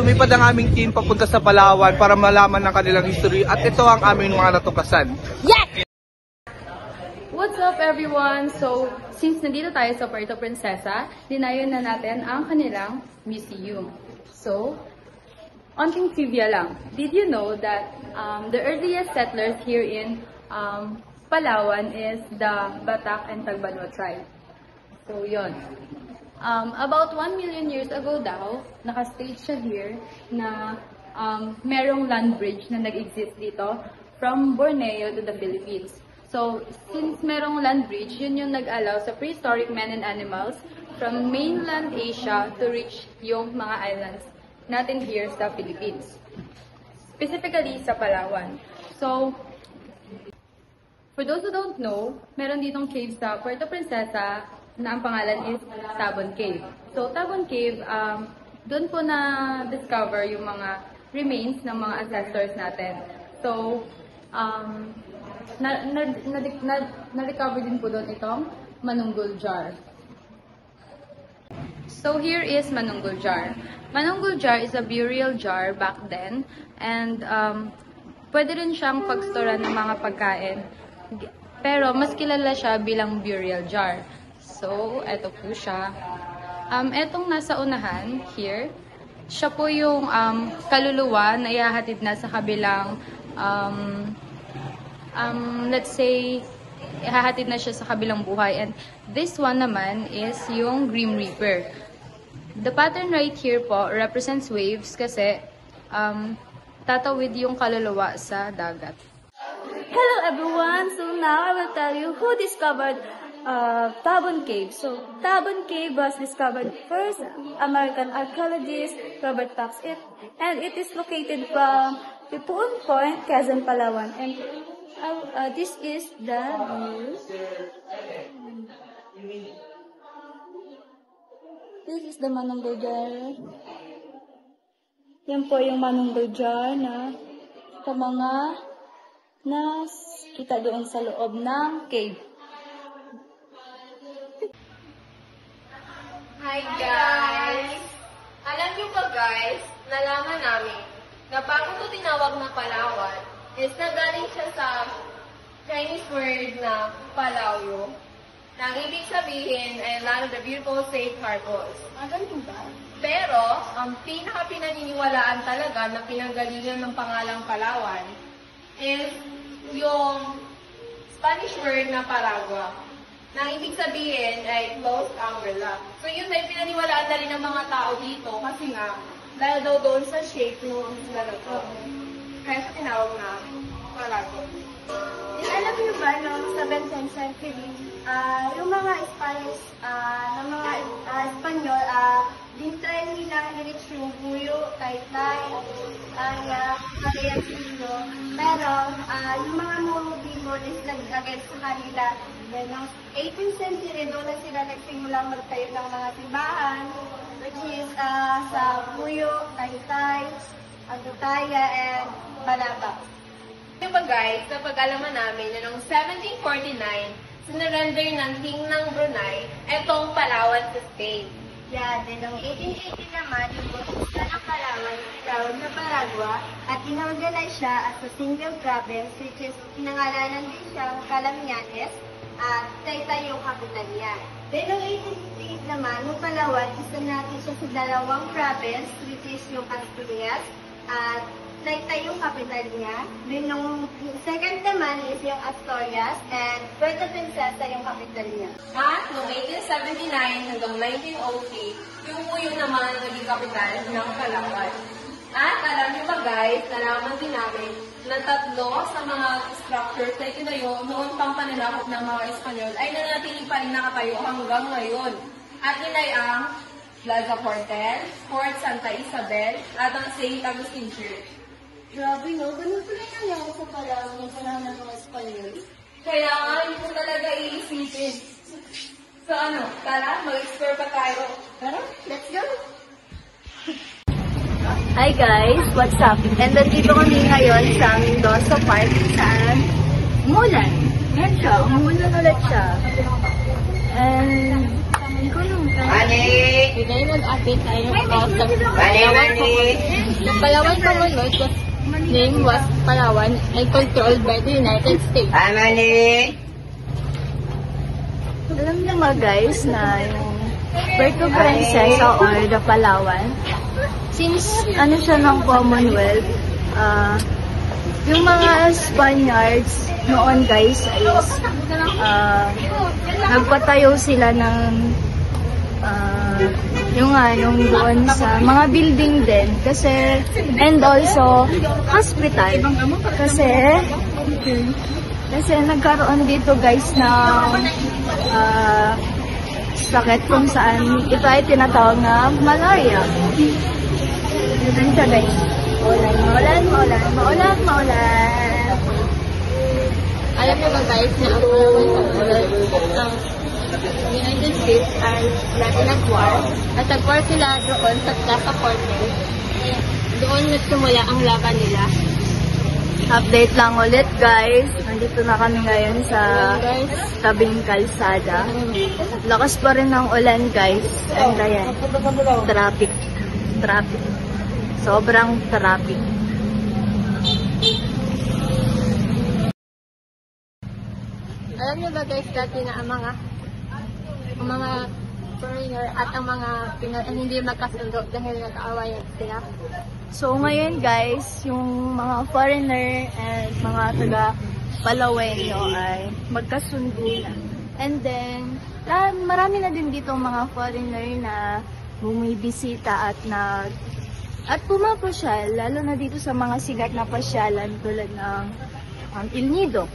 lumipad ang aming team papunta sa Palawan para malaman ng kanilang history at ito ang aming mga natukasan. Yes! What's up everyone? So, since nandito tayo sa Puerto Princesa, dinayon na natin ang kanilang museum. So, onting trivia lang. Did you know that the earliest settlers here in Palawan is the Batak and Tagbanwa tribe? So, yon. About 1 million years ago daw, nakastage siya here na merong land bridge na nag-exist dito from Borneo to the Philippines. So, since merong land bridge, yun yung nag-allow sa prehistoric men and animals from mainland Asia to reach yung mga islands natin here sa Philippines. Specifically sa Palawan. So, for those who don't know, meron ditong cave sa Puerto Princesa na ang pangalan is Tabon Cave. So, Tabon Cave, doon po na-discover yung mga remains ng mga ancestors natin. So, na-recover din po doon itong Manunggul Jar. So, here is Manunggul Jar. Manunggul Jar is a burial jar back then, and pwede rin siyang pagstoran ng mga pagkain. Pero, mas kilala siya bilang burial jar. So, eto po siya. Etong nasa unahan, here, siya po yung kaluluwa na ihahatid na sa kabilang, let's say, ihahatid na siya sa kabilang buhay. And this one naman is yung Grim Reaper. The pattern right here po represents waves kasi tatawid yung kaluluwa sa dagat. Hello everyone! So now I will tell you who discovered Tabon Cave. So Tabon Cave was discovered first American archaeologist Robert Fox, and it is located from Pipuon Point, Quezon, Palawan. And this is the view. This is the Manunggul Jar. Yan po yung Manunggul Jar na sa mga kita doon sa loob ng cave. Hi guys! Alam niyo ba guys, nalaman namin na bago ito tinawag na Palawan is nagaling siya sa Chinese word na Palauyo. Na ang ibig sabihin ay land of the beautiful safe harbors. Ganito ba? Pero, ang pinaka-pinaniniwalaan talaga na pinanggalingan ng pangalang Palawan is yung Spanish word na Paragua. Na ang ibig sabihin ay closed umbrella. So yun ay pinaniwalaan na rin ng mga tao dito kasi nga, dahil daw doon sa shape ng isla na ito. Kaya sa tinawag na Paragua. Alam niyo ba, noong 17th century, yung mga Spanish, ng mga Espanyol, dintry nilang i-reach yung Buyo, Taytay, Cagayaquino. Pero, yung mga Moro is nag-against sa kanila. Then, noong 18th century, doon na sila nagsimulang magtayo ng mga simbahan, which is sa Buyo, Taytay, Agutaya, and Balaba. Yung ba guys, napag-alaman namin na noong 1749, sinurrender ng King ng Brunei, etong Palawan sa Spain. Yeah, then noong 1880 naman, yung Botista ng Palawan, tawag na Paragua, at inorganize siya as a single province, which is pinangalanan din siyang Calamianes, at Taytay yung kapital niya. Then noong 1858 naman, yung Palawan, isa natin siya sa dalawang province, which is yung Asturias, at Taytay yung capital niya. Then, nung second naman is yung Asturias and Puerto Princesa yung capital niya. At noong 1879 hanggang 1903, yung Puyo naman ang naging kapital ng Palawan. At alam niyo ba guys, nalaman din namin na tatlo sa mga structures na itinayo noong pang pananakop ng mga Espanyol ay nanatili pa rin nakatayo hanggang ngayon. At yun ay ang Plaza Portel, Fort Santa Isabel, at ang St. Agustin Church. Grabe no, ganun pala yung nangyari sa Palawan ng panahon ng mga Espanyol. Kaya nga, hindi ko talaga iisipin. So ano, tara, mag-explore pa tayo. Tara, let's go! Hi guys, what's up? And nandito kami ngayon sa Mendoza Park saan umulan. Yan siya, umulan ulit siya. And, hindi ko lang. ngayon mag-update tayo about sa Palawan. The Palawan Commonwealth was name was Palawan and controlled by the United States. Alam niyo mga guys na yung Puerto Princesa or the Palawan, since ano siya ng Commonwealth, yung mga Spaniards noon guys is nagpatayo sila ng yung doon sa mga building din kasi, and also hospital kasi nagkaroon dito guys ng sakit kung saan ito ay tinatawag na malaria. Yun siya guys. Maulan. Alam niyo ba guys na ang Palawan Commonwealth ng United States ay dati nag-war at nag-war sila doon sa Plaza Cortes. Doon nagsimula ang laban nila. Update lang ulit guys. Nandito na kami ngayon sa tabing kalsada. Lakas pa rin ng ulan guys. And ayan, traffic. Sobrang traffic. Alam niyo ba guys dati na ang mga foreigner at ang mga Pinoy ay hindi magkasundo dahil nag-aawayan sila? So ngayon guys, yung mga foreigner and mga taga Palawenyo ay magkasundo na. And then, marami na din dito mga foreigner na bumibisita at pumapasyal, lalo na dito sa mga sigat na pasyalan tulad ng El Nido,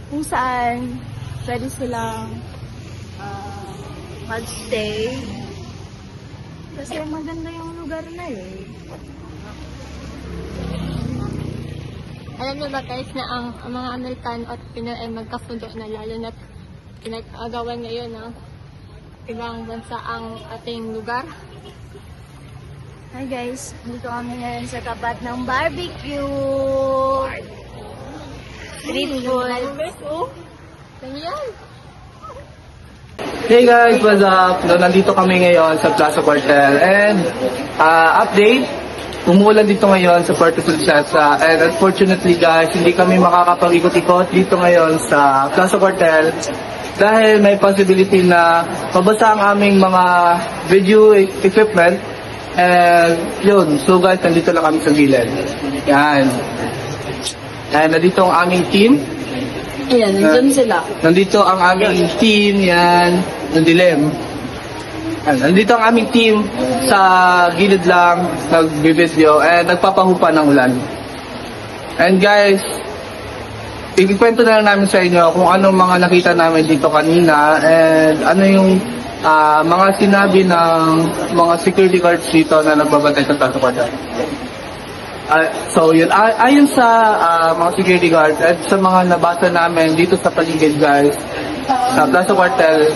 kung saan pwede silang magstay kasi maganda yung lugar na eh. Alam niyo ba guys na ang mga Amerikano at Pinoy ay magkasundo na, lalo na pinag-agawan ngayon ng ibang bansa ang ating lugar? Hi guys, dito kami ngayon sa tapat ng barbecue. Street food. Ganyan. Hey guys, what's up? So, nandito kami ngayon sa Plaza Cuartel and update, umuulan dito ngayon sa Puerto Princesa and unfortunately guys, hindi kami makakapag-ikot-ikot dito ngayon sa Plaza Cuartel dahil may possibility na mabasa ang aming mga video equipment and yun, so guys, nandito lang kami sa gilid. Yan. And nandito ang aming team. Ayan, nandun sila. Nandito ang aming team, yan, nandilim. Nandito ang aming team sa gilid lang, nag-video, and nagpapahupa ng ulan. And guys, ikikwento na lang namin sa inyo kung anong mga nakita namin dito kanina, and ano yung mga sinabi ng mga security guards dito na nagbabantay sa Plaza Cuartel. So yun, ayon sa mga security guards at sa mga nabasa namin dito sa paligid guys, sa Plaza Cuartel,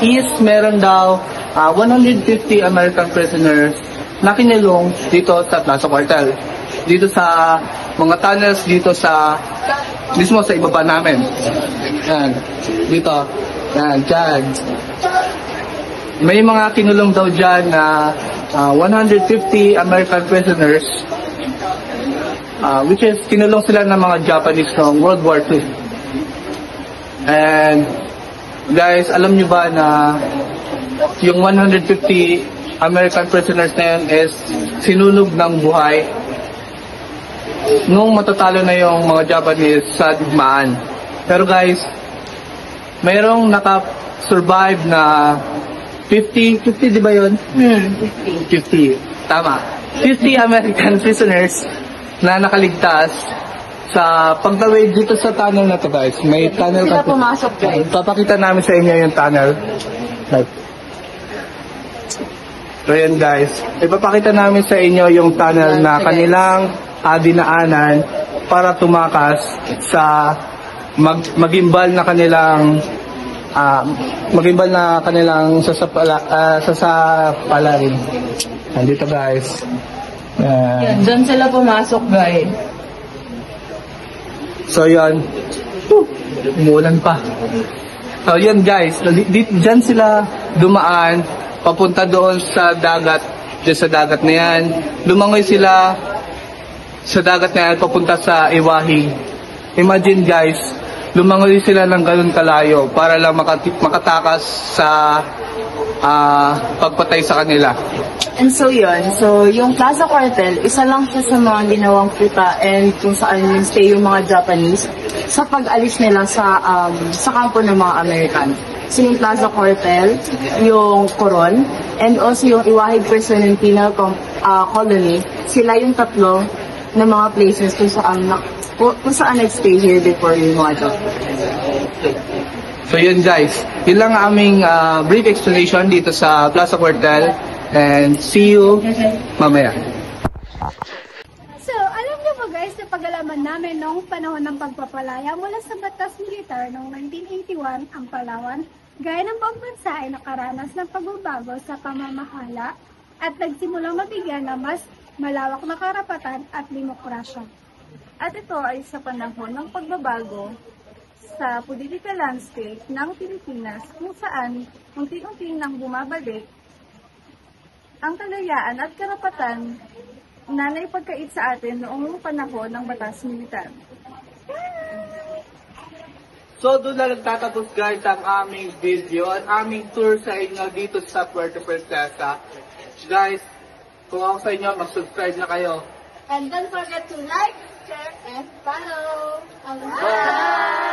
is meron daw 150 American prisoners na kinilong dito sa Plaza Cuartel. Dito sa mga tunnels, dito sa mismo sa ibaba namin. Yan, dito. Yan, dyan. May mga kinulong daw dyan na 150 American prisoners, which is kinulong sila ng mga Japanese noong World War II. And guys, alam nyo ba na yung 150 American prisoners na yun is sinunog ng buhay nung matatalo na yung mga Japanese sa digmaan. Pero guys, mayroong naka-survive na 50 di ba yun? 50. Tama. 50 American prisoners na nakaligtas sa pagtawid dito sa tunnel na to guys. May tunnel Sila pumasok guys. Papakita namin sa inyo yung tunnel. So yan guys. Ipapakita namin sa inyo yung tunnel na kanilang dinaanan para tumakas sa magimbal na kanilang sasapalarin. Nandito guys. Yan, dyan sila pumasok guys. So yan. Umuulan pa. So yan guys. Dyan sila dumaan papunta doon sa dagat, dyan sa dagat na yan. Lumangoy sila sa dagat na yan, papunta sa Iwahi. Imagine guys, lumangoy sila ng ganun kalayo para lang makatakas sa pagpatay sa kanila. And so yun, so yung Plaza Cuartel, isa lang siya sa mga ginawang kuta and kung saan yung stay yung mga Japanese sa pag-alis nila sa kampo ng mga American. So yung Plaza Cuartel, yung Coron, and also yung Iwahig Personal Penal Colony, sila yung tatlo na mga places kung saan nag-stay here before yung mga Japanese. So yun guys, yun lang ang aming brief explanation dito sa Plaza Cuartel. And see you mamaya. So, alam niyo ba guys na pag-alaman namin noong panahon ng pagpapalaya mula sa batas militar noong 1981 ang Palawan, gaya ng buong bansa ay nakaranas ng pagbabago sa pamamahala at nagsimulang mabigyan ng mas malawak na karapatan at demokrasya. At ito ay sa panahon ng pagbabago sa political landscape ng Pilipinas kung saan unti-unti nang bumabalik ang kalayaan at karapatan na naipagkait sa atin noong panahon ng batas militar. So doon na nagtatapos guys ang aming video, ang aming tour sa inyo dito sa Puerto Princesa. Guys, kung ako sa inyo, mag-subscribe na kayo. And don't forget to like, share, and follow. Bye!